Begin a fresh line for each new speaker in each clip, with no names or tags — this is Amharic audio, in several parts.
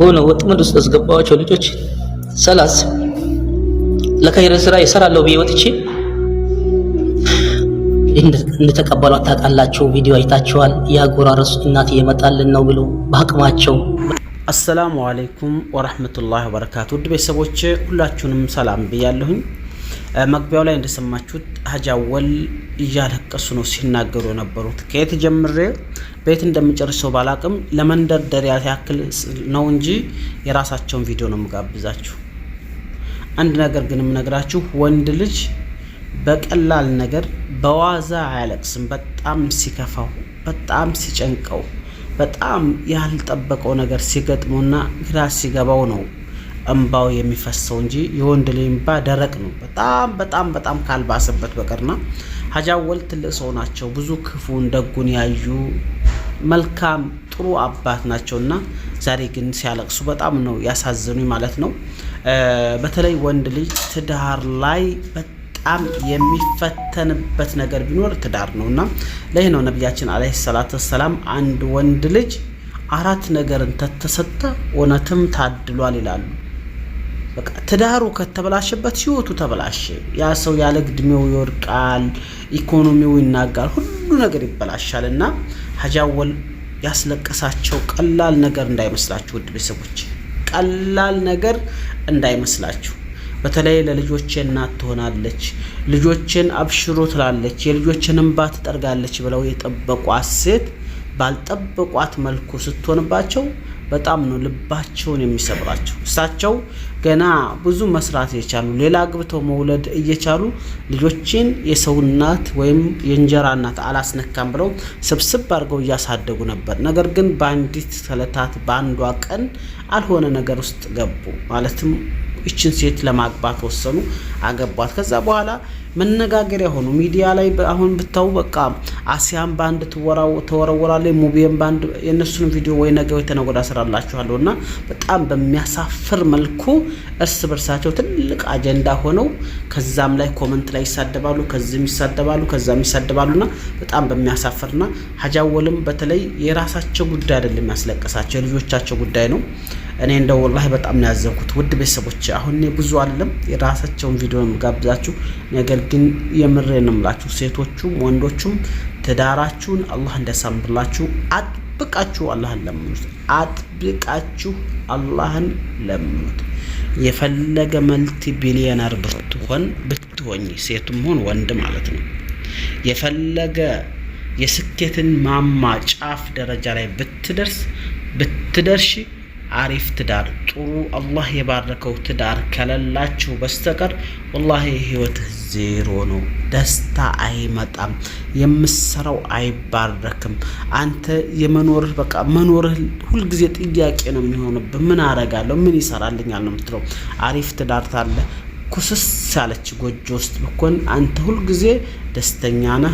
በሆነ ወጥመድ ውስጥ አስገባኋቸው ልጆች ሰላስ ለኸይር ስራ ይሰራለው ብዬ ወጥቼ እንደተቀበሏት ታውቃላችሁ። ቪዲዮ አይታችኋል። ያጎራረሱ እናት እየመጣልን ነው ብሎ በአቅማቸው።
አሰላሙ አለይኩም ወራህመቱላሂ ወበረካቱ። ውድ ቤተሰቦች ሁላችሁንም ሰላም ብያለሁኝ። መግቢያው ላይ እንደሰማችሁት ሀጂ አወል እያለቀሱ ነው ሲናገሩ የነበሩት። ከየት ጀምሬ ቤት እንደምጨርሰው ባላቅም ለመንደርደሪያ ያክል ነው እንጂ የራሳቸውን ቪዲዮ ነው የምጋብዛችሁ። አንድ ነገር ግን የምነግራችሁ ወንድ ልጅ በቀላል ነገር በዋዛ አያለቅስም። በጣም ሲከፋው፣ በጣም ሲጨንቀው፣ በጣም ያልጠበቀው ነገር ሲገጥመውና ግራ ሲገባው ነው እንባው የሚፈሰው እንጂ የወንድ ልጅ እንባ ደረቅ ነው። በጣም ካልባሰበት በቀርና ሀጂ አወል ትልቅ ሰው ናቸው። ብዙ ክፉን ደጉን ያዩ መልካም ጥሩ አባት ናቸውና ዛሬ ግን ሲያለቅሱ በጣም ነው ያሳዝኑኝ ማለት ነው። በተለይ ወንድ ልጅ ትዳር ላይ በጣም የሚፈተንበት ነገር ቢኖር ትዳር ነውና ለዚህ ነው ነብያችን አለይሂ ሰላቱ ወሰላም አንድ ወንድ ልጅ 4 ነገርን ተተሰጠ እውነትም ታድሏል ይላሉ። በቃ ትዳሩ ከተበላሸበት ህይወቱ ተበላሸ። ያ ሰው ያለ እድሜው ይወርቃል፣ ኢኮኖሚው ይናጋል፣ ሁሉ ነገር ይበላሻልና ሀጂ አወል ያስለቀሳቸው ቀላል ነገር እንዳይመስላችሁ ውድ ቤተሰቦች፣ ቀላል ነገር እንዳይመስላችሁ። በተለይ ለልጆቼ እናት ትሆናለች፣ ልጆቼን አብሽሮ ትላለች፣ የልጆችን እንባ ትጠርጋለች ብለው የጠበቋት ሴት ባልጠበቋት መልኩ ስትሆንባቸው በጣም ነው ልባቸውን የሚሰብራቸው። እሳቸው ገና ብዙ መስራት የቻሉ ሌላ ግብተው መውለድ እየቻሉ ልጆችን የሰው እናት ወይም የእንጀራ እናት አላስነካም ብለው ስብስብ አድርገው እያሳደጉ ነበር። ነገር ግን በአንዲት ሰለታት በአንዷ ቀን አልሆነ ነገር ውስጥ ገቡ። ማለትም እችን ሴት ለማግባት ወሰኑ፣ አገቧት። ከዛ በኋላ መነጋገሪያ ሆኑ። ሚዲያ ላይ አሁን ብታው በቃ አሲያም ባንድ ተወረወራለች፣ ሙቢየም ባንድ የነሱን ቪዲዮ ወይ ነገ ወይ ተነገ ወዲያ አሰራላችኋለሁና በጣም በሚያሳፍር መልኩ እርስ በርሳቸው ትልቅ አጀንዳ ሆነው ከዛም ላይ ኮሜንት ላይ ይሳደባሉ፣ ከዚህም ይሳደባሉ፣ ከዛም ይሳደባሉና በጣም በሚያሳፍርና ሀጂ አወልም በተለይ የራሳቸው ጉዳይ አይደለም ያስለቀሳቸው የልጆቻቸው ጉዳይ ነው። እኔ እንደው ወላሂ በጣም ነው ያዘንኩት ውድ ቤተሰቦች። አሁን ብዙ አይደለም የራሳቸውን ቪዲዮ የምጋብዛችሁ፣ ነገር ግን የምሬን ነው የምላችሁ ሴቶቹም ወንዶቹም ትዳራችሁን አላህ እንዲያሳምርላችሁ አጥብቃችሁ አላህን ለምኑት። አጥብቃችሁ አላህን ለምኑት። የፈለገ መልቲ ቢሊዮነር ብትሆኝ ሴቱም ሆን ወንድ ማለት ነው፣ የፈለገ የስኬትን ማማ ጫፍ ደረጃ ላይ ብትደርሺ አሪፍ ትዳር ጥሩ አላህ የባረከው ትዳር ከሌላችሁ በስተቀር ወላሂ ህይወት ዜሮ ነው። ደስታ አይመጣም፣ የምሰራው አይባረክም። አንተ የመኖርህ በቃ መኖርህ ሁሉ ጊዜ ጥያቄ ነው የሚሆንብህ። ምን አረጋለሁ፣ ምን ይሰራልኛል ነው የምትለው። አሪፍ ትዳር ታለ ኩስስ ያለች ጎጆ ውስጥ ብኮን አንተ ሁሉ ጊዜ ደስተኛ ነህ።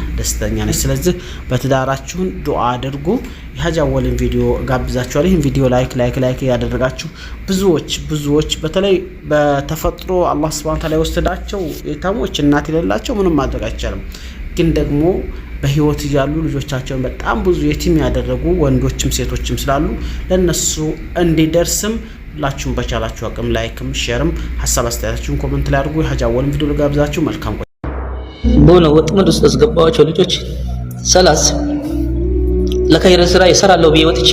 ስለዚህ በትዳራችሁን ዱዓ አድርጉ። የሀጂ አወልን ቪዲዮ ጋብዛችኋለሁ። ይሄን ቪዲዮ ላይክ ያደረጋችሁ ብዙዎች በተለይ በተፈጥሮ አላህ Subhanahu Ta'ala ወሰዳቸው የታሞች እናት የሌላቸው ምንም ማድረግ አይቻልም። ግን ደግሞ በህይወት ያሉ ልጆቻቸውን በጣም ብዙ የቲም ያደረጉ ወንዶችም ሴቶችም ስላሉ ለነሱ እንዲደርስም ሁላችሁም በቻላችሁ አቅም ላይክም ሼርም ሐሳብ አስተያየታችሁን ኮሜንት ላይ አድርጉ። የሀጂ አወልን ቪዲዮ ልጋብዛችሁ። መልካም ቆይ።
በሆነ ወጥመድ ውስጥ አስገባኋቸው ልጆች ሰላስ ለኸይር ስራ ይሰራለው ብዬ ወጥቼ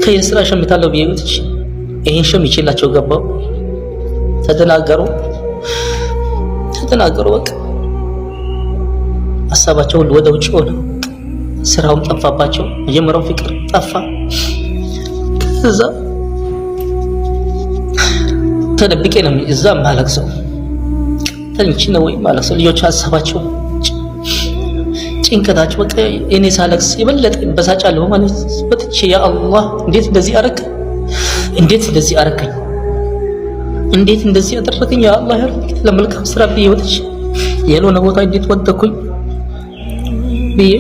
ከኸይር ስራ ሸምታለው ብዬ ወጥቼ ይሄን ሸምቼላቸው ገባው። ተደናገሩ በቃ ሐሳባቸው ሁሉ ወደ ውጭ ሆነ። ስራውም ጠፋባቸው። መጀመሪያው ፍቅር ጠፋ። ከዛ ተደብቄ ነው እዛ ማለቅሰው፣ ተንቺ ነው ወይ ማለቅሰው። ልጆች ሐሳባቸው ጭንቀታቸው በቃ እኔ ሳለቅስ የበለጠ በሳጫለሁ ማለት ወጥቼ ያ አላህ እንዴት እንደዚህ አረከኝ፣ እንዴት እንደዚህ አደረከኝ ያ አላህ ለመልካም ስራ ብዬ ወጥቼ የሆነ ቦታ እንዴት ወደኩኝ ብዬ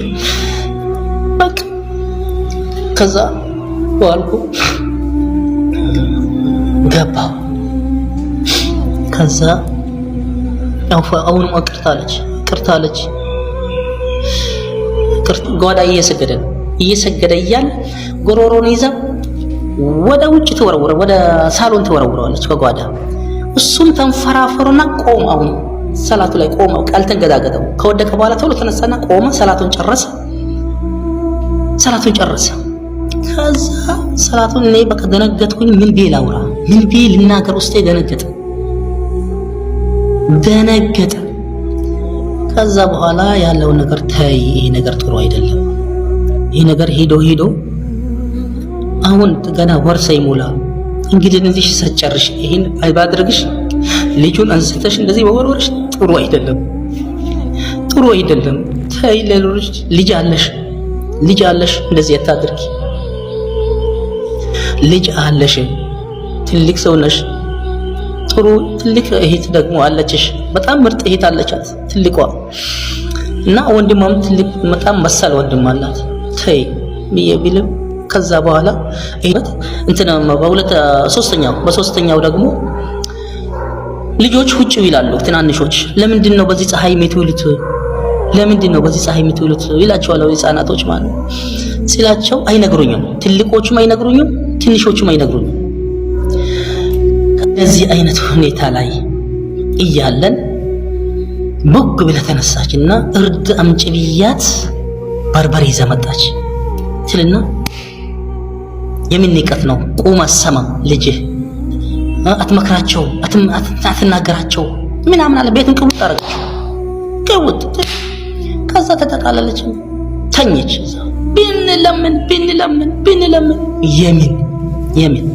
በቃ ከዛ ዋልኩ ገባ። ከዛ አሁን ቅርታለች ጓዳ እየሰገደ ነው። እየሰገደ እያለ ጎሮሮን ይዛ ወደ ውጭ ተወረወረ፣ ወደ ሳሎን ተወረወረዋለች ከጓዳ። እሱም ተንፈራፈሩና ቆመ። አሁን ሰላቱ ላይ ቆመ፣ አልተንገዳገደም። ከወደቀ በኋላ ቶሎ ተነሳና ቆመ፣ ሰላቱን ጨረሰ። ከዛ ሰላቱን እኔ በቃ ደነገጥኩኝ። ምን ብዬ ላውራ፣ ምን ብዬ ልናገር? ውስጤ ደነገጠ። ከዛ በኋላ ያለውን ነገር ተይ፣ ይሄ ነገር ጥሩ አይደለም። ይሄ ነገር ሄዶ አሁን ገና ወር ሳይሞላ እንግዲህ እንደዚህ ሰጨርሽ ይሄን ባድርግሽ ልጁን አንስተሽ እንደዚህ በወርወርሽ ጥሩ አይደለም። ተይ፣ ልጅ አለሽ እንደዚህ አታድርጊ። ልጅ አለሽ፣ ትልቅ ሰው ነሽ። ጥሩ ትልቅ እህት ደግሞ አለችሽ፣ በጣም ምርጥ እህት አለቻት ትልቋ እና ወንድሟም ትልቅ በጣም መሳል ወንድም አላት። ተይ ቢልም ከዛ በኋላ በሶስተኛው ደግሞ ልጆች ውጭ ይላሉ ትናንሾች። ለምንድን ነው በዚህ ፀሐይ የምትውሉት ይላቸዋል ህፃናቶች ማለት ነው። ሲላቸው አይነግሩኝም፣ ትልቆቹም አይነግሩኝም፣ ትንሾቹም አይነግሩኝም። ከዚህ አይነት ሁኔታ ላይ እያለን ቦግ ብላ ተነሳችና እርድ አምጪ ብያት በርበሬ ይዛ መጣች ትልና የምን ንቀት ነው? ቁም አሰማም ልጅህ አትመክራቸው፣ አትናገራቸው ምናምን አለ። ቤቱን ቅውጥ አደረገችው። ከዛ ተጠቃለለች፣ ተኘች። ብንለምን የምን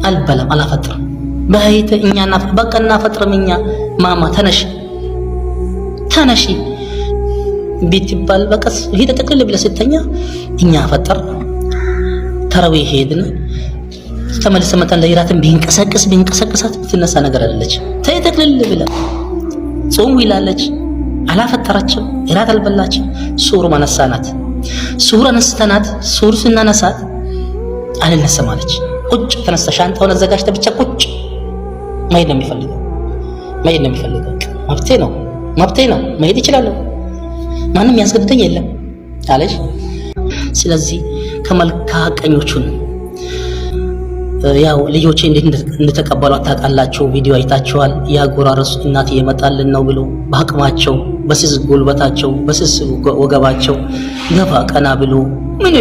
አልበላም፣ አላፈጥርም በህይተ እኛና በቃ እናፈጥርም እኛ። ማማ ተነሺ ቢትባል በቀስ ሄደ ተጠቅልል ብለ ስተኛ እኛ ፈጠር ተራዊ ሄድን። ተመልሰ መጣን ለይራትን ቢንቀሰቅሳት ብትነሳ ነገር አይደለች። ተጠቅልል ብለ ጾም ይላለች፣ አላፈጠራችም፣ ይራት አልበላችም። ሱሩ ማነሳናት፣ ሱር አነስተናት፣ ሱር ስናነሳት አልነሳም አለች። ቁጭ ተነሳ፣ ሻንጣውን አዘጋጅታ ብቻ ቁጭ። መሄድ ነው የሚፈልገው። መብቴ ነው መሄድ ይችላል፣ ማንም ያስገድደኝ የለም አለች። ስለዚህ ከመልካቀኞቹን ያው ልጆቼ እንዴት እንደተቀበሏት ታውቃላችሁ። ቪዲዮ አይታችኋል። ያጎራረሱ እናት እየመጣልን ነው ብሎ በአቅማቸው በስስ ጉልበታቸው በስስ ወገባቸው ገፋ ቀና ብሎ ምን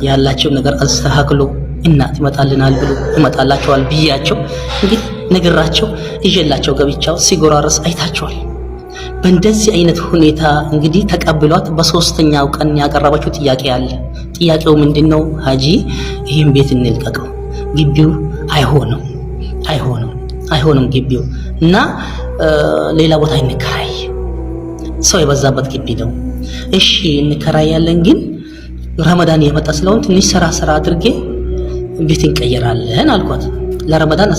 ያላቸው ነገር አስተካክሎ እናት ይመጣልናል ብሎ ይመጣላቸዋል ብያቸው እንግዲህ ነግራቸው ይዤላቸው ገብቻው ሲጎራረስ አይታችኋል። በእንደዚህ አይነት ሁኔታ እንግዲህ ተቀብሏት በሶስተኛው ቀን ያቀረበችው ጥያቄ አለ። ጥያቄው ምንድነው? ሀጂ ይህን ቤት እንልቀቀው፣ ግቢው አይሆንም ግቢው እና ሌላ ቦታ እንከራይ፣ ሰው የበዛበት ግቢ ነው። እሺ እንከራያለን፣ ግን ረመዳን የመጣ ስለሆነ ትንሽ ስራ አድርጌ ቤት እንቀየራለን አልኳት። ለረመዳን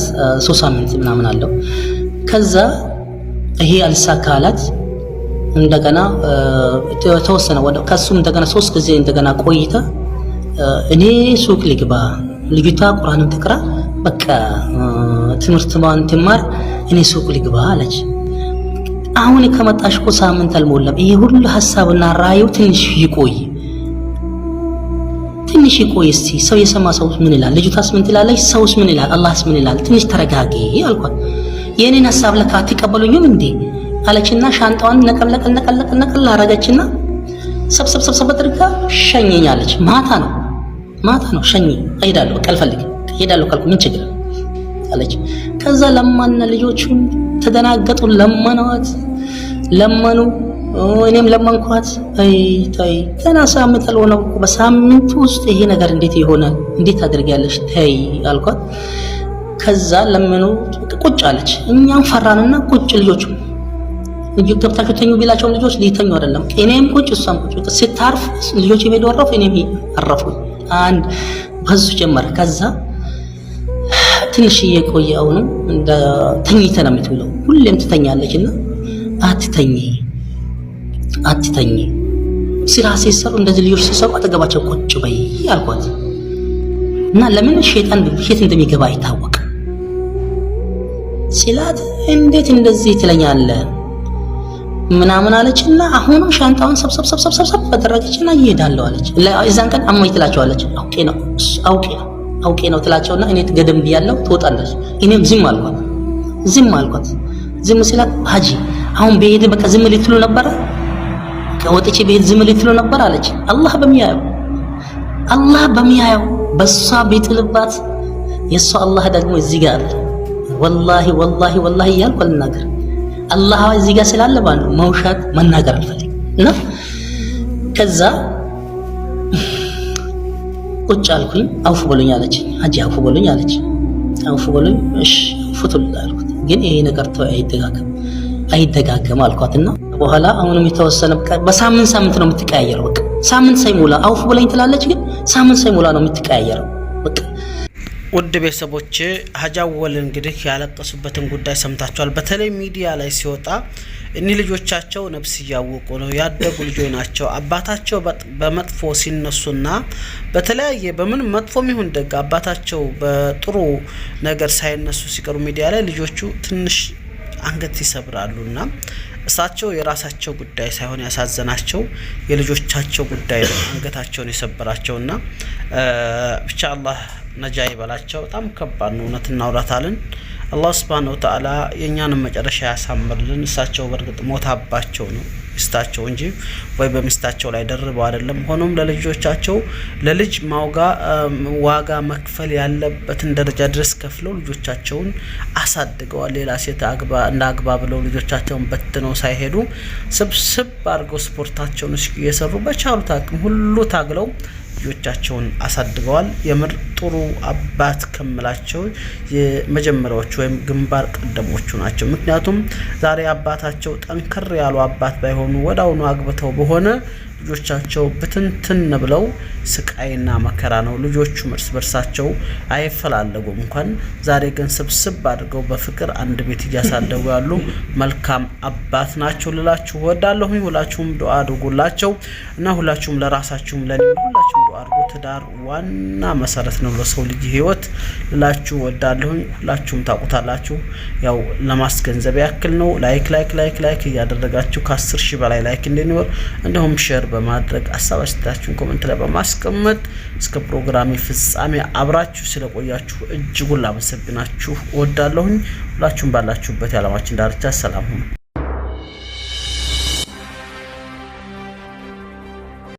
3 ሳምንት ምናምን አለው። ከዛ ይሄ አልሳካ አላት። እንደገና ተወሰነ ከሱም እንደገና 3 ጊዜ እንደገና ቆይታ እኔ ሱቅ ልግባ፣ ልጅቷ ቁርአንን ትቅራ፣ በቃ ትምህርቷን ትማር፣ እኔ ሱቅ ልግባ አለች። አሁን ከመጣሽ እኮ ሳምንት አልሞላም። ይሄ ሁሉ ሐሳብና ራዩ ትንሽ ይቆይ እስቲ። ሰው የሰማ ሰው ምን ይላል? ልጅቷስ ምን ትላለች? ሰውስ ምን ይላል? አላህስ ምን ይላል? ትንሽ ተረጋጊ አልኳት። የኔን ሐሳብ ለካ አትቀበሉኝም እንዴ አለችና ሻንጣዋን ነቀል አረገችና ሰብሰብ አድርጋ ሸኘኝ አለች። ማታ ነው ሸኘኝ፣ እሄዳለሁ በቃ አልፈልግም፣ እሄዳለሁ ካልኩ ምን ችግር አለች። ከዛ ለማና ልጆቹን ተደናገጡ፣ ለመኑ፣ እኔም ለመንኳት። ተይ ገና ሳምንት አልሆነው፣ በሳምንት ውስጥ ይሄ ነገር እንዴት ይሆናል? እንዴት ታደርጊያለሽ? ተይ አልኳት። ከዛ ለምኑ ቁጭ አለች። እኛም ፈራንና ቁጭ ልጆቹ ገብታችሁ ተኙ ቢላቸው ልጆች ሊተኙ አይደለም። እኔም ቁጭ እሷም ቁጭ። ስታርፍ ልጆች የሚሄዱ አረፉ፣ እኔም አረፉ። አንድ በዙ ጀመረ። ከዛ ትንሽ እየቆየው ነው እንደ ተኝተ ነው የምትውለው። ሁሌም ትተኛለችና አትተኝ ስራ ሲሰሩ እንደዚህ ልጆች ሲሰሩ አጠገባቸው ቁጭ በይ አልኳት። እና ለምን ሸይጣን በፊት እንደሚገባ አይታወቅ ሲላት እንዴት እንደዚህ ትለኛለህ? ምናምን አለችና አሁንም ሻንጣውን ሰብሰብ አደረገችና ይሄዳለሁ አለች። ለዛን ቀን አሞኝ ትላቸዋለች። አውቄ ነው ትላቸውና እኔ ገደም ብያለሁ ትወጣለች። እኔም ዝም አልኳት። ዝም ሲላት ሀጂ አሁን በሄድ በቃ ዝም ልትሉ ነበር ከወጥቼ በሄድ ዝም ልትሉ ነበር አለች። አላህ በሚያየው በሷ ቢጥልባት የሷ አላህ ደግሞ እዚህ ጋር አለ። ወላሂ እያልኩ አልናገር አላህ እዚህ ጋር ስላለ ባለው መውሻት መናገር አልፈልግም። እና ከዛ ቁጭ አልኩኝ። አውፍ በሉኝ አለች ሀጂ አውፍ በሉኝ አለች። አውፍ በሉኝ እሺ ፍቱል አልኩት። ግን ይሄ ነገር አይደጋገም አልኳትና በኋላ አሁንም የተወሰነ በሳምንት ነው የምትቀያየረው። በቃ ሳምንት ሳይሞላ አውፍ በለኝ ትላለች፣ ግን ሳምንት ሳይሞላ ነው የምትቀያየረው። በቃ
ውድ ቤተሰቦች ሀጂ አወል እንግዲህ ያለቀሱበትን ጉዳይ ሰምታችኋል። በተለይ ሚዲያ ላይ ሲወጣ እኒህ ልጆቻቸው ነፍስ እያወቁ ነው ያደጉ ልጆች ናቸው። አባታቸው በመጥፎ ሲነሱና በተለያየ በምን መጥፎም ይሁን ደግ አባታቸው በጥሩ ነገር ሳይነሱ ሲቀሩ ሚዲያ ላይ ልጆቹ ትንሽ አንገት ይሰብራሉና እሳቸው የራሳቸው ጉዳይ ሳይሆን ያሳዘናቸው የልጆቻቸው ጉዳይ ነው አንገታቸውን የሰበራቸውና ብቻ አላህ ነጃ ይበላቸው። በጣም ከባድ ነው። እውነት እናውራታለን። አላህ Subhanahu Wa Ta'ala የኛንም መጨረሻ ያሳምርልን። እሳቸው በርግጥ ሞታባቸው ነው ሚስታቸው እንጂ ወይ በሚስታቸው ላይ ደርበው አይደለም። ሆኖም ለልጆቻቸው ለልጅ ዋጋ መክፈል ያለበትን ደረጃ ድረስ ከፍለው ልጆቻቸውን አሳድገዋል። ሌላ ሴት አግባ ብለው ልጆቻቸውን በትነው ሳይሄዱ ስብስብ አድርገው ስፖርታቸውን እየሰሩ በቻሉት አቅም ሁሉ ታግለው ልጆቻቸውን አሳድገዋል። የምር ጥሩ አባት ከምላቸው የመጀመሪያዎቹ ወይም ግንባር ቀደሞቹ ናቸው። ምክንያቱም ዛሬ አባታቸው ጠንከር ያሉ አባት ባይሆኑ ወዳውኑ አግብተው በሆነ ልጆቻቸው ብትንትን ብለው ስቃይና መከራ ነው። ልጆቹ እርስ በርሳቸው አይፈላለጉም እንኳን ዛሬ ግን ስብስብ አድርገው በፍቅር አንድ ቤት እያሳደጉ ያሉ መልካም አባት ናቸው ልላችሁ ወዳለሁ። ሁላችሁም ዱአ አድርጉላቸው እና ሁላችሁም ለራሳችሁም ለኔም ሁላችሁም ዱአ አድርጉ። ትዳር ዋና መሰረት ነው ለሰው ልጅ ህይወት ልላችሁ ወዳለሁ። ሁላችሁም ታውቁታላችሁ። ያው ለማስገንዘብ ያክል ነው። ላይክ እያደረጋችሁ ከ10,000 በላይ ላይክ እንዲኖር እንደውም ሼር በማድረግ አሳባችሁን ኮሜንት ላይ በማስቀመጥ እስከ ፕሮግራሜ ፍጻሜ አብራችሁ ስለቆያችሁ እጅጉን ላመሰግናችሁ እወዳለሁ። ሁላችሁም ባላችሁበት የዓለማችን ዳርቻ ሰላም ሁኑ።